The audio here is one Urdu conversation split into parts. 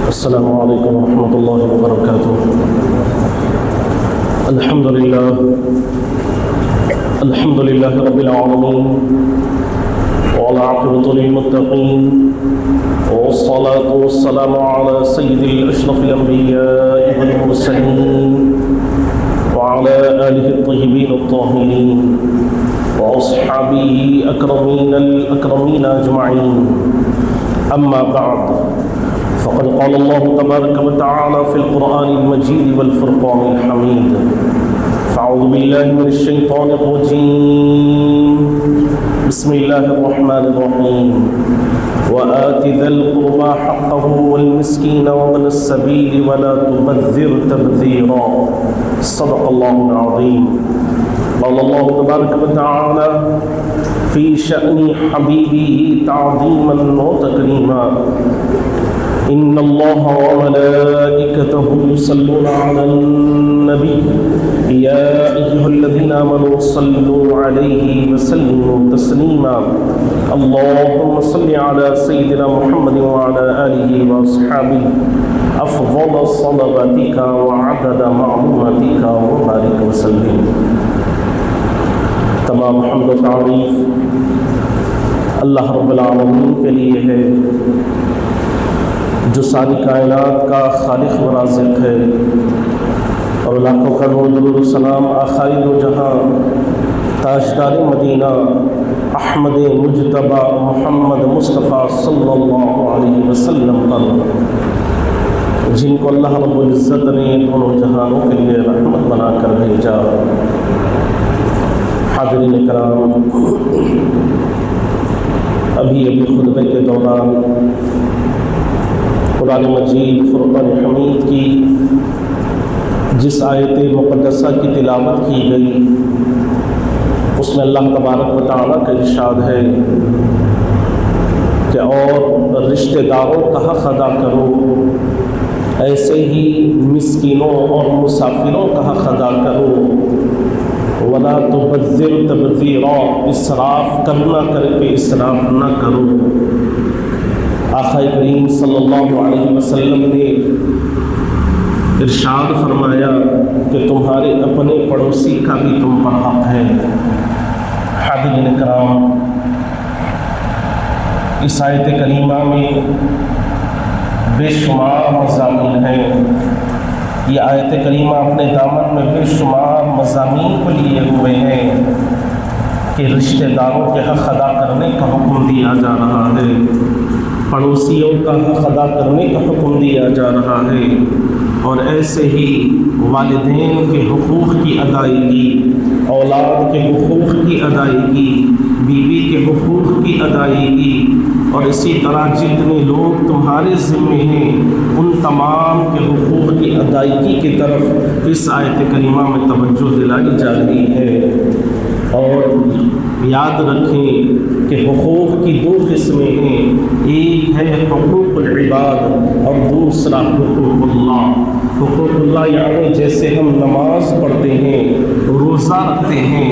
السلام علیکم ورحمۃ اللہ وبرکاتہ۔ الحمد للہ رب العالمین والعاقبۃ للمتقین والصلاة والسلام على سید اشرف الانبیاء والمرسلین وعلى آلہ الطیبین الطاہرین واصحابہ اکرمین الاکرمین اجمعین، اما بعد فقد قال الله تبارك وتعالى في القرآن المجيد والفرقان الحميد: فأعوذ بالله من الشيطان الرجيم، بسم الله الرحمن الرحيم، وآت ذا القربى حقه والمسكين وابن السبيل ولا تبذر تبذيرا، صدق الله العظيم۔ قال الله تبارك وتعالى في شأن حبيبه تعظيما وتكريما: إن الله وملائكته يصلون على النبي يا أيها الذين آمنوا صلوا عليه وسلموا تسليما، اللهم صل على سيدنا محمد وعلى آله وأصحابه أفضل صلواتك وعدد معلوماتك وبارك وسلم۔ تمام حمد و تعریف اللہ رب العالمین کے لیے ہے جو ساری کائنات کا خالق و رازق ہے، اور لاکھوں کروڑ درود و سلام آخری دو جہاں تاجدار مدینہ احمد مجتبی محمد مصطفیٰ صلی اللہ علیہ وسلم پر، جن کو اللہ رب العزت نے دونوں جہانوں کے لیے رحمت بنا کر بھیجا۔ حاضرین کرام، ابھی خطبے کے دوران قرآن مجید فرقان حمید کی جس آیت مقدسہ کی تلاوت کی گئی، اس میں اللہ تبارک و تعالیٰ کا ارشاد ہے کہ اور رشتہ داروں کا حق ادا کرو، ایسے ہی مسکینوں اور مسافروں کا حق ادا کرو، ولا تبذر تبذیرا، اسراف کرنا کر کے اسراف نہ کرو۔ آقا کریم صلی اللہ علیہ وسلم نے ارشاد فرمایا کہ تمہارے اپنے پڑوسی کا بھی تم پر حق ہے۔ حاضرین کرام، اس آیت کریمہ میں بے شمار مضامین ہیں۔ یہ آیت کریمہ اپنے دامن میں بے شمار مضامین کو لیے ہوئے ہیں کہ رشتہ داروں کے حق ادا کرنے کا حکم دیا جا رہا ہے، پڑوسیوں کا حق ادا کرنے کا حکم دیا جا رہا ہے، اور ایسے ہی والدین کے حقوق کی ادائیگی، اولاد کے حقوق کی ادائیگی، بیوی کے حقوق کی ادائیگی، اور اسی طرح جتنے لوگ تمہارے ذمے ہیں ان تمام کے حقوق کی ادائیگی کی طرف اس آیت کریمہ میں توجہ دلائی جا رہی ہے۔ اور یاد رکھیں کہ حقوق کی دو قسمیں ہیں، ایک ہے حقوق العباد اور دوسرا حقوق اللہ۔ حقوق اللہ یعنی جیسے ہم نماز پڑھتے ہیں، روزہ رکھتے ہیں،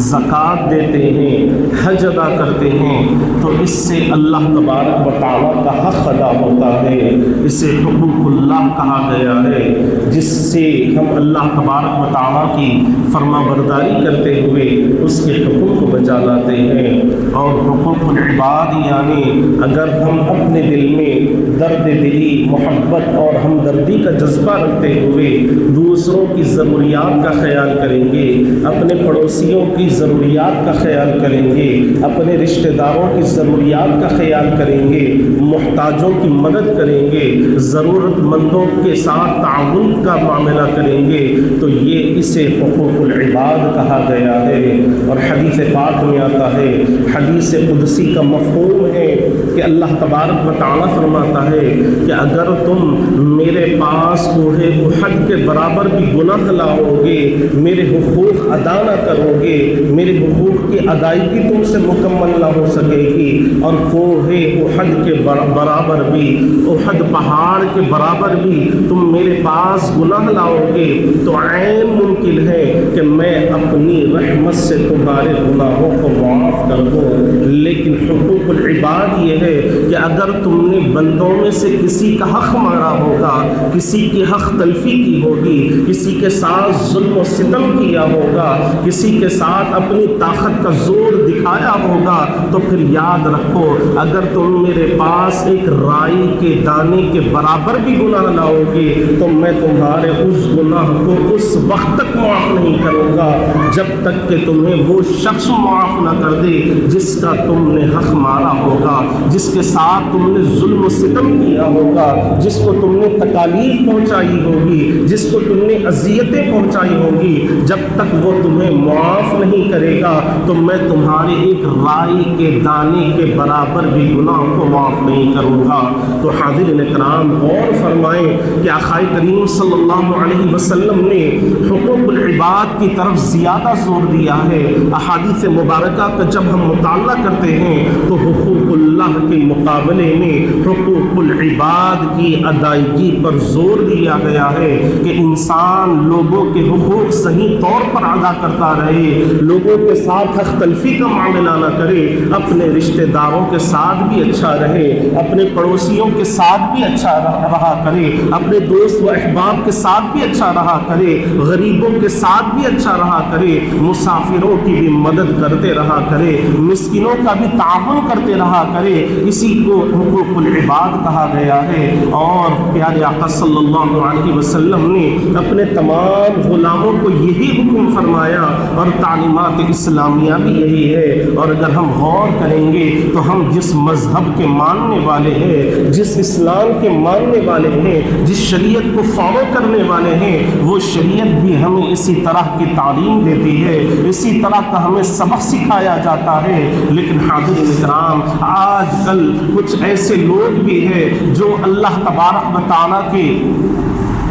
زکوٰۃ دیتے ہیں، حج ادا کرتے ہیں، تو اس سے اللہ تبارک و تعالیٰ کا حق ادا ہوتا ہے، اسے حقوق اللہ کہا گیا ہے، جس سے ہم اللہ تبارک و تعالیٰ کی فرما برداری کرتے ہوئے اس کے حقوق کو بجا لاتے ہیں۔ اور حقوق العباد یعنی اگر ہم اپنے دل میں درد دلی، محبت اور ہمدردی کا جذبہ رکھتے ہوئے دوسروں کی ضروریات کا خیال کریں گے، اپنے پڑوسیوں کی ضروریات کا خیال کریں گے، اپنے رشتہ داروں کی ضروریات کا خیال کریں گے، محتاجوں کی مدد کریں گے، ضرورت مندوں کے ساتھ تعاون کا معاملہ کریں گے، تو یہ اسے حقوق العباد کہا گیا ہے۔ اور حدیث پاک میں آتا ہے، حدیث قدسی کا مفہوم ہے کہ اللہ تبارک و تعالیٰ فرماتا ہے کہ اگر تم میرے پاس کوہ احد کے برابر بھی گناہ لاؤ گے، میرے حقوق ادا نہ کرو گے، میرے حقوق کی ادائیگی تم سے مکمل نہ ہو سکے گی، اور کوہ احد کے برابر بھی، احد پہاڑ کے برابر بھی تم میرے پاس گناہ لاؤ گے، تو عین ممکن ہے کہ میں اپنی رحمت سے تمہارے گناہوں کو معاف کر دوں۔ لیکن حقوق العباد یہ ہے کہ اگر تم نے بندوں میں سے کسی کا حق مارا ہوگا، کسی کی حق تلفی کی ہوگی، کسی کے ساتھ ظلم و ستم کیا ہوگا، کسی کے ساتھ اپنی طاقت کا زور دکھایا ہوگا، تو پھر یاد رکھو اگر تم میرے پاس ایک رائی کے دانے کے برابر بھی گناہ لاؤ گے تو میں تمہارے اس گناہ کو اس وقت تک معاف نہیں کروں گا جب تک کہ تمہیں وہ شخص معاف نہ کر دے جس کا تم نے حق مارا ہوگا، جس کے ساتھ تم نے ظلم و ستم کیا ہوگا، جس کو تم نے تکالیف پہنچائی ہوگی، جس کو تم نے اذیتیں پہنچائی ہوگی، جب تک وہ تمہیں معاف نہیں کرے گا تو میں تمہارے ایک رائی کے دانے کے برابر بھی گناہ کو معاف نہیں کروں گا۔ تو حاضرین کرام غور فرمائیں کہ آقا کریم صلی اللہ علیہ وسلم نے حقوق العباد کی طرف زیادہ زور دیا ہے۔ احادیث مبارکہ کا جب ہم مطالعہ کرتے ہیں تو حقوق اللہ کے مقابلے میں حقوق العباد کی ادائیگی پر زور دیا گیا ہے کہ انسان لوگوں کے حقوق صحیح طور پر ادا کرتا رہے، لوگوں کے ساتھ حق تلفی کا معاملہ نہ کرے، اپنے رشتہ داروں کے ساتھ بھی اچھا رہے، اپنے پڑوسیوں کے ساتھ بھی اچھا رہا کرے، اپنے دوست و احباب کے ساتھ بھی اچھا رہا کرے، غریبوں کے ساتھ بھی اچھا رہا کرے، مسافروں کی بھی مدد کرتے رہا کرے، مسکینوں کا بھی تعاون کرتے رہا کرے۔ اسی کو حقوق العباد کہا گیا ہے۔ اور پیارے آقا صلی اللہ علیہ وسلم نے اپنے تمام غلاموں کو یہی حکم فرمایا اور تعلیمات اسلامیہ بھی یہی ہے۔ اور اگر ہم غور کریں گے تو ہم جس مذہب کے ماننے والے ہیں، جس اسلام کے ماننے والے ہیں، جس شریعت کو فالو کرنے والے ہیں، وہ شریعت بھی ہمیں اسی طرح کی تعلیم دیتی ہے، اسی طرح کا ہمیں سبق سکھایا جاتا ہے۔ لیکن حاضرین کرام آج کل کچھ ایسے لوگ بھی ہیں جو اللہ تبارک و تعالیٰ کے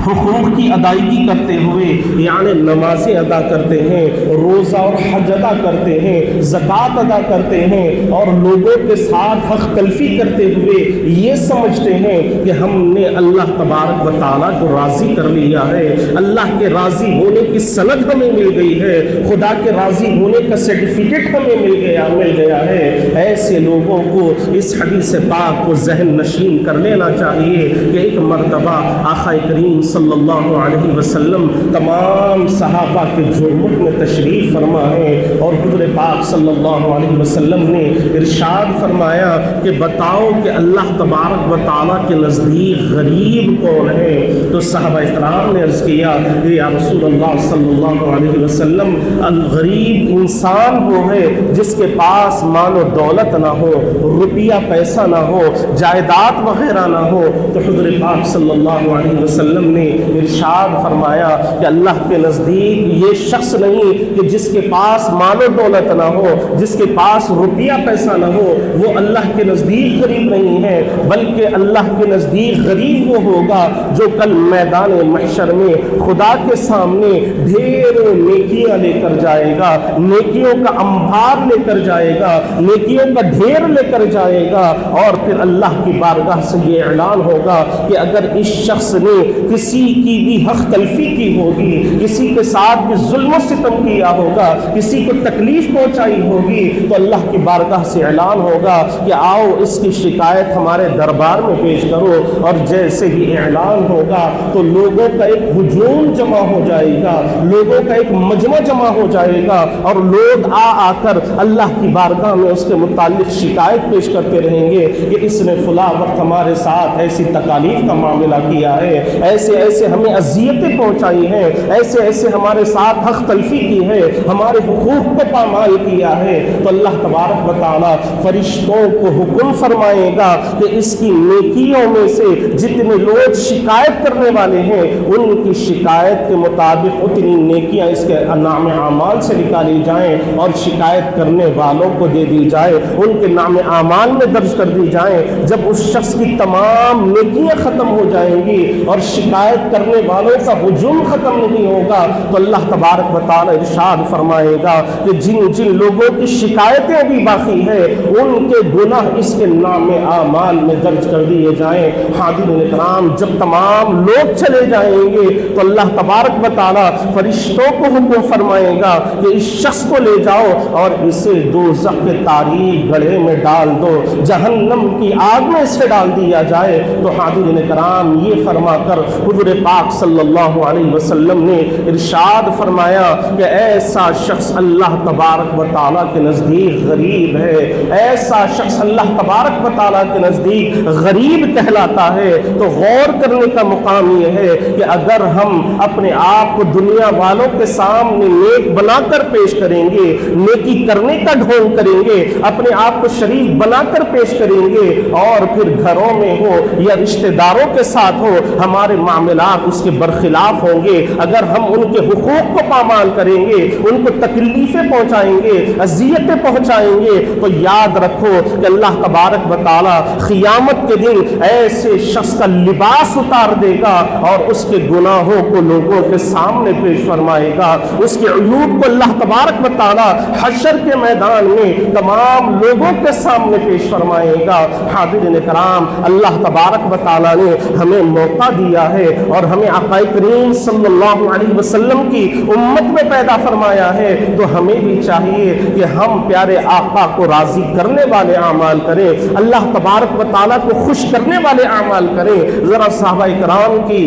حقوق کی ادائیگی کرتے ہوئے یعنی نمازیں ادا کرتے ہیں، روزہ اور حج ادا کرتے ہیں، زکوٰۃ ادا کرتے ہیں، اور لوگوں کے ساتھ حق تلفی کرتے ہوئے یہ سمجھتے ہیں کہ ہم نے اللہ تبارک و تعالیٰ کو راضی کر لیا ہے، اللہ کے راضی ہونے کی سند ہمیں مل گئی ہے، خدا کے راضی ہونے کا سرٹیفکیٹ ہمیں مل گیا ہے۔ ایسے لوگوں کو اس حدیث پاک کو ذہن نشین کر لینا چاہیے کہ ایک مرتبہ آقا کریم صلی اللہ علیہ وسلم تمام صحابہ کے جرمت میں تشریف فرما ہے اور حضور پاک صلی اللہ علیہ وسلم نے ارشاد فرمایا کہ بتاؤ کہ اللہ تبارک و تعالیٰ کے نزدیک غریب کون ہے؟ تو صحابہ اکرام نے عرض کیا کہ یا رسول اللہ صلی اللہ علیہ وسلم الغریب انسان وہ ہے جس کے پاس مال و دولت نہ ہو، روپیہ پیسہ نہ ہو، جائیداد وغیرہ نہ ہو۔ تو حضور پاک صلی اللہ علیہ وسلم نے ارشاد فرمایا کہ اللہ کے نزدیک یہ شخص نہیں کہ جس کے پاس مال و دولت نہ ہو، جس کے پاس روپیہ پیسہ نہ ہو، وہ اللہ کے نزدیک غریب نہیں ہے، بلکہ اللہ کے نزدیک غریب وہ ہوگا جو کل میدان محشر میں خدا کے سامنے ڈھیروں نیکیاں لے کر جائے گا، نیکیوں کا انبار لے کر جائے گا، نیکیوں کا ڈھیر لے کر جائے گا، اور پھر اللہ کی بارگاہ سے یہ اعلان ہوگا کہ اگر اس شخص نے کسی کی بھی حق تلفی کی ہوگی، کسی کے ساتھ بھی ظلم و ستم کیا ہوگا، کسی کو تکلیف پہنچائی ہوگی، تو اللہ کی بارگاہ سے اعلان ہوگا کہ آؤ اس کی شکایت ہمارے دربار میں پیش کرو۔ اور جیسے ہی اعلان ہوگا تو لوگوں کا ایک ہجوم جمع ہو جائے گا، لوگوں کا ایک مجمع جمع ہو جائے گا، اور لوگ آ کر اللہ کی بارگاہ میں اس کے متعلق شکایت پیش کرتے رہیں گے کہ اس نے فلاں وقت ہمارے ساتھ ایسی تکالیف کا معاملہ کیا ہے، ایسے ایسے ہمیں اذیتیں پہنچائی ہیں، ایسے ایسے ہمارے ساتھ حق تلفی کی ہے، ہمارے حقوق کو پامال کیا ہے۔ تو اللہ تبارک و تعالیٰ فرشتوں کو حکم فرمائے گا کہ اس کی نیکیوں میں سے جتنے لوگ شکایت کرنے والے ہیں ان کی شکایت کے مطابق اتنی نیکیاں اس کے نام اعمال سے نکالی جائیں اور شکایت کرنے والوں کو دے دی جائے، ان کے نام اعمال میں درج کر دی جائیں۔ جب اس شخص کی تمام نیکیاں ختم ہو جائیں گی اور شکایت شکایت کرنے والوں کا ہجوم ختم نہیں ہوگا تو اللہ تبارک و تعالی ارشاد فرمائے گا کہ جن جن لوگوں کی شکایتیں بھی باقی ہے ان کے گناہ اس کے نام اعمال میں درج کر دیے جائیں۔ حاضرین کرام، جب تمام لوگ چلے جائیں گے تو اللہ تبارک و تعالی فرشتوں کو حکم فرمائے گا کہ اس شخص کو لے جاؤ اور اسے دوزخ کے تاریک گڑھے میں ڈال دو، جہنم کی آگ میں اسے ڈال دیا جائے۔ تو حاضرین کرام، یہ فرما کر حضور پاک صلی اللہ علیہ وسلم نے ارشاد فرمایا کہ ایسا شخص اللہ تبارک و تعالیٰ کے نزدیک غریب ہے، ایسا شخص اللہ تبارک و تعالیٰ کے نزدیک غریب کہلاتا ہے۔ تو غور کرنے کا مقام یہ ہے کہ اگر ہم اپنے آپ کو دنیا والوں کے سامنے نیک بنا کر پیش کریں گے، نیکی کرنے کا ڈھونگ کریں گے، اپنے آپ کو شریف بنا کر پیش کریں گے، اور پھر گھروں میں ہو یا رشتہ داروں کے ساتھ ہو ہمارے معاملات اس کے برخلاف ہوں گے، اگر ہم ان کے حقوق کو پامال کریں گے، ان کو تکلیفیں پہنچائیں گے، اذیتیں پہنچائیں گے، تو یاد رکھو کہ اللہ تبارک و تعالی قیامت کے دن ایسے شخص کا لباس اتار دے گا اور اس کے گناہوں کو لوگوں کے سامنے پیش فرمائے گا، اس کے عیوب کو اللہ تبارک و تعالی حشر کے میدان میں تمام لوگوں کے سامنے پیش فرمائے گا۔ حاضرین کرام، اللہ تبارک و تعالی نے ہمیں موقع دیا ہے اور ہمیں آقا کریم صلی اللہ علیہ وسلم کی امت میں پیدا فرمایا ہے، تو ہمیں بھی چاہیے کہ ہم پیارے آقا کو راضی کرنے والے اعمال کریں، اللہ تبارک و تعالیٰ کو خوش کرنے والے اعمال کریں۔ ذرا صحابہ کرام کی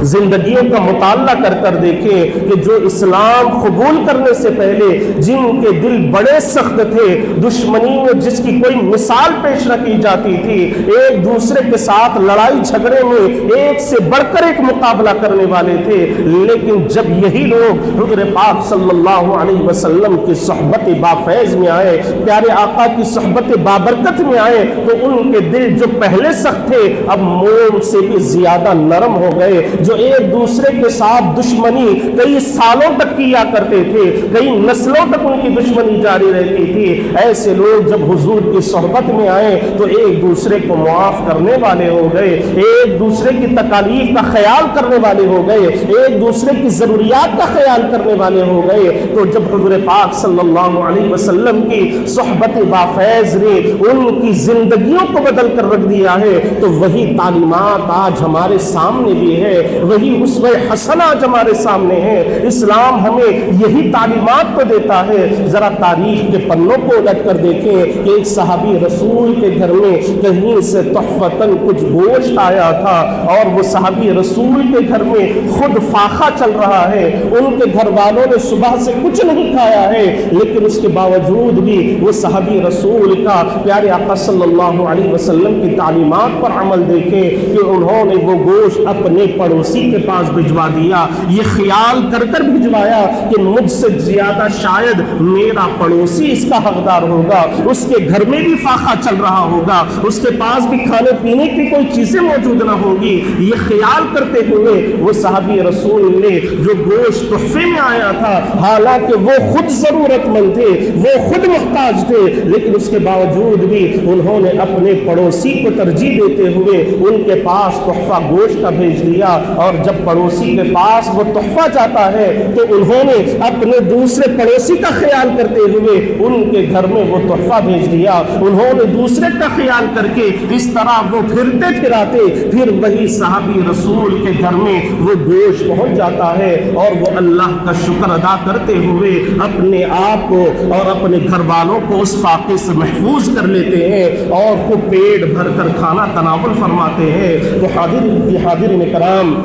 زندگیوں کا مطالعہ کر کر دیکھیں کہ جو اسلام قبول کرنے سے پہلے جن کے دل بڑے سخت تھے، دشمنی میں جس کی کوئی مثال پیش نہ کی جاتی تھی، ایک دوسرے کے ساتھ لڑائی جھگڑے میں ایک سے بڑھ کر ایک مقابلہ کرنے والے تھے، لیکن جب یہی لوگ حضور پاک صلی اللہ علیہ وسلم کی صحبت بافیض میں آئے، پیارے آقا کی صحبت بابرکت میں آئے، تو ان کے دل جو پہلے سخت تھے اب موم سے بھی زیادہ نرم ہو گئے۔ جو ایک دوسرے کے ساتھ دشمنی کئی سالوں تک کیا کرتے تھے، کئی نسلوں تک ان کی دشمنی جاری رہتی تھی، ایسے لوگ جب حضور کی صحبت میں آئے تو ایک دوسرے کو معاف کرنے والے ہو گئے، ایک دوسرے کی تکالیف کا خیال کرنے والے ہو گئے، ایک دوسرے کی ضروریات کا خیال کرنے والے ہو گئے۔ تو جب حضور پاک صلی اللہ علیہ وسلم کی صحبت بافیض نے ان کی زندگیوں کو بدل کر رکھ دیا ہے، تو وہی تعلیمات آج ہمارے سامنے بھی ہے، وہی اسوہ حسنہ آج ہمارے سامنے ہے۔ اسلام ہمیں یہی تعلیمات کو دیتا ہے۔ ذرا تاریخ کے پنوں کو الٹ کر دیکھیں کہ ایک صحابی رسول کے گھر میں کہیں سے تحفتاً کچھ گوشت آیا تھا، اور وہ صحابی رسول کے گھر میں خود فاقہ چل رہا ہے، ان کے گھر والوں نے صبح سے کچھ نہیں کھایا ہے، لیکن اس کے باوجود بھی وہ صحابی رسول کا پیارے آقا صلی اللہ علیہ وسلم کی تعلیمات پر عمل دیکھیں کہ انہوں نے وہ گوشت اپنے پڑوسی کے پاس بھجوا دیا، یہ خیال کر کر بھجوایا کہ مجھ سے زیادہ شاید میرا پڑوسی اس کا حقدار ہوگا، اس کے گھر میں بھی فاقہ چل رہا ہوگا، اس کے پاس بھی کھانے پینے کی کوئی چیزیں موجود نہ ہوں گی۔ یہ خیال کرتے ہوئے وہ صحابی رسول نے جو گوشت تحفے میں آیا تھا، حالانکہ وہ خود ضرورت مند تھے، وہ خود محتاج تھے، لیکن اس کے باوجود بھی انہوں نے اپنے پڑوسی کو ترجیح دیتے ہوئے ان کے پاس تحفہ گوشت کا بھیج دیا، اور جب پڑوسی کے پاس وہ تحفہ جاتا ہے تو انہوں نے اپنے دوسرے پڑوسی کا خیال کرتے ہوئے ان کے گھر میں وہ تحفہ بھیج دیا، انہوں نے دوسرے کا خیال کر کے اس طرح وہ پھرتے پھراتے پھر وہی صحابی رسول کے گھر میں وہ گوشت پہنچ جاتا ہے، اور وہ اللہ کا شکر ادا کرتے ہوئے اپنے آپ کو اور اپنے گھر والوں کو اس فاقے سے محفوظ کر لیتے ہیں اور خوب پیٹ بھر کر کھانا تناول فرماتے ہیں۔ تو حاضرین کرام،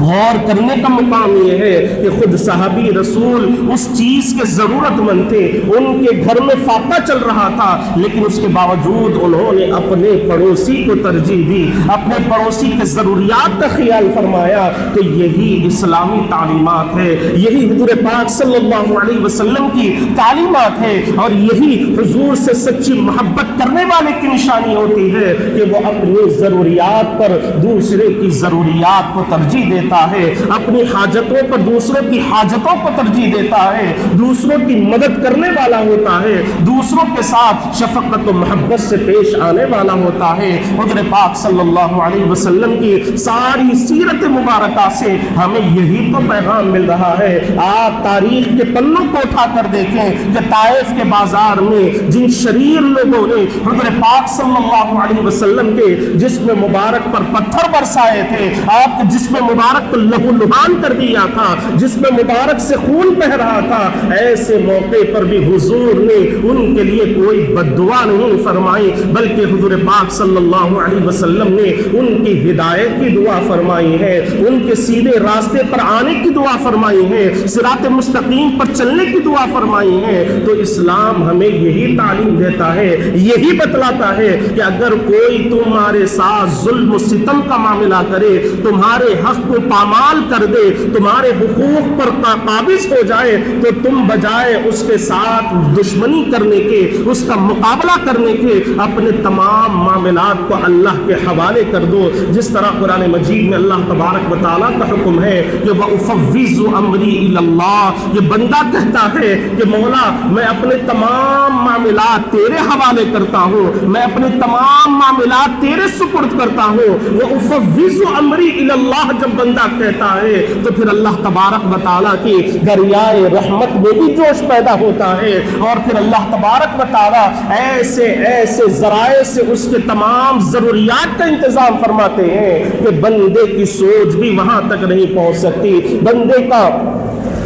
غور کرنے کا مقام یہ ہے کہ خود صحابی رسول اس چیز کے ضرورت مند تھے، ان کے گھر میں فاقہ چل رہا تھا، لیکن اس کے باوجود انہوں نے اپنے پڑوسی کو ترجیح دی، اپنے پڑوسی کے ضروریات کا خیال فرمایا۔ تو یہی اسلامی تعلیمات ہے، یہی حضور پاک صلی اللہ علیہ وسلم کی تعلیمات ہے، اور یہی حضور سے سچی محبت کرنے والے کی نشانی ہوتی ہے کہ وہ اپنی ضروریات پر دوسرے کی ضروریات کو ترجیح دیتا دیتا ہے, اپنی حاجتوں پر دوسروں کی حاجتوں کو ترجیح دیتا ہے, دوسروں کی مدد کرنے والا ہوتا ہے, دوسروں کے ساتھ شفقت و محبت سے پیش آنے والا ہوتا ہے. حضور پاک صلی اللہ علیہ وسلم کی ساری سیرت مبارکہ سے ہمیں یہی تو پیغام مل رہا ہے. آپ تاریخ کے پنوں کو اٹھا کر دیکھیں کہ طائف کے بازار میں جن شریر لوگوں نے حضور پاک صلی اللہ علیہ وسلم کے جسم مبارک پر پتھر برسائے تھے, آپ کے جسم مبارک کو لہو لہان کر دیا تھا, جسم مبارک سے خون بہ رہا تھا, ایسے موقع پر بھی حضور نے ان کے لیے کوئی بد دعا نہیں فرمائی, بلکہ حضور پاک صلی اللہ علیہ وسلم نے ان کی ہدایت کی دعا فرمائی ہے, ان کے سیدھے راستے پر آنے کی دعا فرمائی ہے, صراط مستقیم پر چلنے کی دعا فرمائی ہے. تو اسلام ہمیں یہی تعلیم دیتا ہے, یہی بتلاتا ہے کہ اگر کوئی تمہارے ساتھ ظلم و ستم کا معاملہ کرے, تمہارے حق کو پامال کر دے, تمہارے حقوق پر قابض ہو جائے, تو تم بجائے اس کے ساتھ دشمنی کرنے کے, اس کا مقابلہ کرنے کے, اپنے تمام معاملات کو اللہ کے حوالے کر دو. جس طرح قرآن مجید میں اللہ تبارک و تعالیٰ کا حکم ہے کہ وَأُفَوِّضُ أَمْرِي إِلَى اللَّهِ, یہ بندہ کہتا ہے کہ مولا میں اپنے تمام معاملات تیرے حوالے کرتا ہوں, میں اپنے تمام معاملات تیرے سپرد کرتا ہوں. وَأُفَوِّضُ أَمْرِي إِلَى اللَّهِ جب بندہ کہتا ہے تو پھر اللہ تبارک و تعالیٰ کی دریائے رحمت میں بھی جوش پیدا ہوتا ہے, اور پھر اللہ تبارک و تعالیٰ ایسے ایسے ذرائع سے اس کے تمام ضروریات کا انتظام فرماتے ہیں کہ بندے کی سوچ بھی وہاں تک نہیں پہنچ سکتی, بندے کا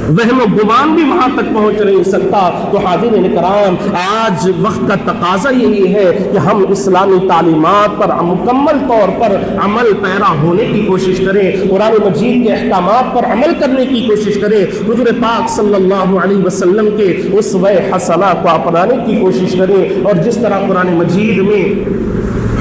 وہم و گمان بھی وہاں تک پہنچ نہیں سکتا. تو حاضرین کرام, آج وقت کا تقاضا یہی ہے کہ ہم اسلامی تعلیمات پر مکمل طور پر عمل پیرا ہونے کی کوشش کریں, قرآن مجید کے احکامات پر عمل کرنے کی کوشش کریں, حضور پاک صلی اللہ علیہ وسلم کے اسوہ حسنہ کو اپنانے کی کوشش کریں. اور جس طرح قرآن مجید میں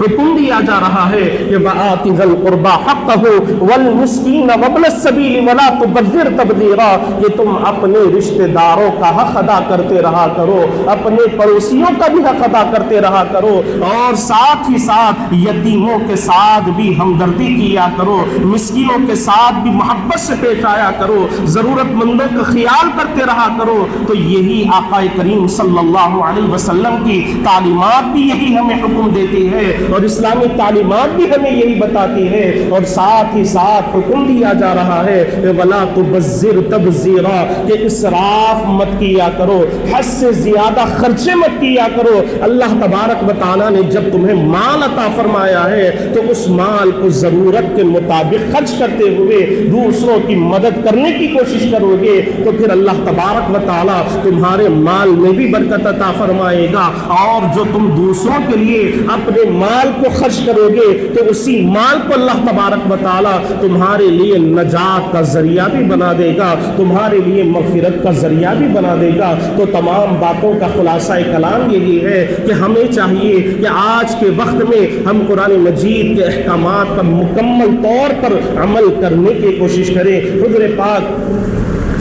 حکم دیا جا رہا ہے کہ وَآتِ ذَا الْقُرْبَى حَقَّهُ وَالْمِسْكِينَ وَابْنَ السَّبِيلِ وَلَا تُبَذِّرْ تَبْذِيرًا, کہ تم اپنے رشتہ داروں کا حق ادا کرتے رہا کرو, اپنے پڑوسیوں کا بھی حق ادا کرتے رہا کرو, اور ساتھ ہی ساتھ یتیموں کے ساتھ بھی ہمدردی کیا کرو, مسکینوں کے ساتھ بھی محبت سے پیش آیا کرو, ضرورت مندوں کا خیال کرتے رہا کرو. تو یہی آقا کریم صلی اللہ علیہ وسلم کی تعلیمات بھی یہی ہمیں حکم دیتی ہے, اور اسلامی تعلیمات بھی ہمیں یہی بتاتی ہے. اور ساتھ ہی ساتھ حکم دیا جا رہا ہے وَلَا تُبَذِّرْ تَبْذِيرًا, کہ اسراف مت کیا کرو, حد سے زیادہ خرچے مت کیا کرو. اللہ تبارک و تعالیٰ نے جب تمہیں مال عطا فرمایا ہے تو اس مال کو ضرورت کے مطابق خرچ کرتے ہوئے دوسروں کی مدد کرنے کی کوشش کرو گے, تو پھر اللہ تبارک و تعالیٰ تمہارے مال میں بھی برکت عطا فرمائے گا, اور جو تم دوسروں کے لیے اپنے مال کو خرچ کرو گے تو اسی مال کو اللہ تبارک و تعالیٰ تمہارے لیے نجات کا ذریعہ بھی بنا دے گا, تمہارے لیے مغفرت کا ذریعہ بھی بنا دے گا. تو تمام باتوں کا خلاصہ کلام یہی ہے کہ ہمیں چاہیے کہ آج کے وقت میں ہم قرآن مجید کے احکامات پر مکمل طور پر عمل کرنے کی کوشش کریں. حضور پاک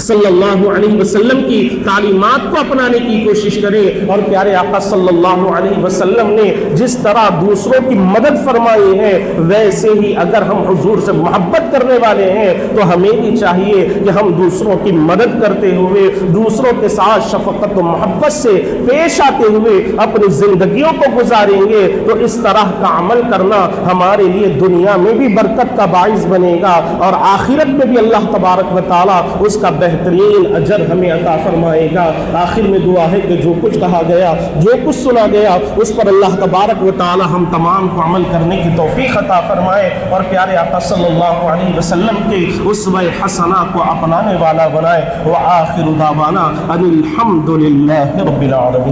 صلی اللہ علیہ وسلم کی تعلیمات کو اپنانے کی کوشش کریں, اور پیارے آقا صلی اللہ علیہ وسلم نے جس طرح دوسروں کی مدد فرمائی ہے ویسے ہی اگر ہم حضور سے محبت کرنے والے ہیں تو ہمیں بھی چاہیے کہ ہم دوسروں کی مدد کرتے ہوئے, دوسروں کے ساتھ شفقت و محبت سے پیش آتے ہوئے اپنی زندگیوں کو گزاریں گے. تو اس طرح کا عمل کرنا ہمارے لیے دنیا میں بھی برکت کا باعث بنے گا, اور آخرت میں بھی اللہ تبارک و تعالیٰ اس کا بہترین اجر ہمیں عطا فرمائے گا. آخر میں دعا ہے کہ جو کچھ کہا گیا, جو کچھ سنا گیا, اس پر اللہ تبارک و تعالی ہم تمام کو عمل کرنے کی توفیق عطا فرمائے, اور پیارے آقا صلی اللہ علیہ وسلم کے اسوہ حسنہ کو اپنانے والا بنائے. وآخر دعوانا ان الحمد للہ رب العالمین.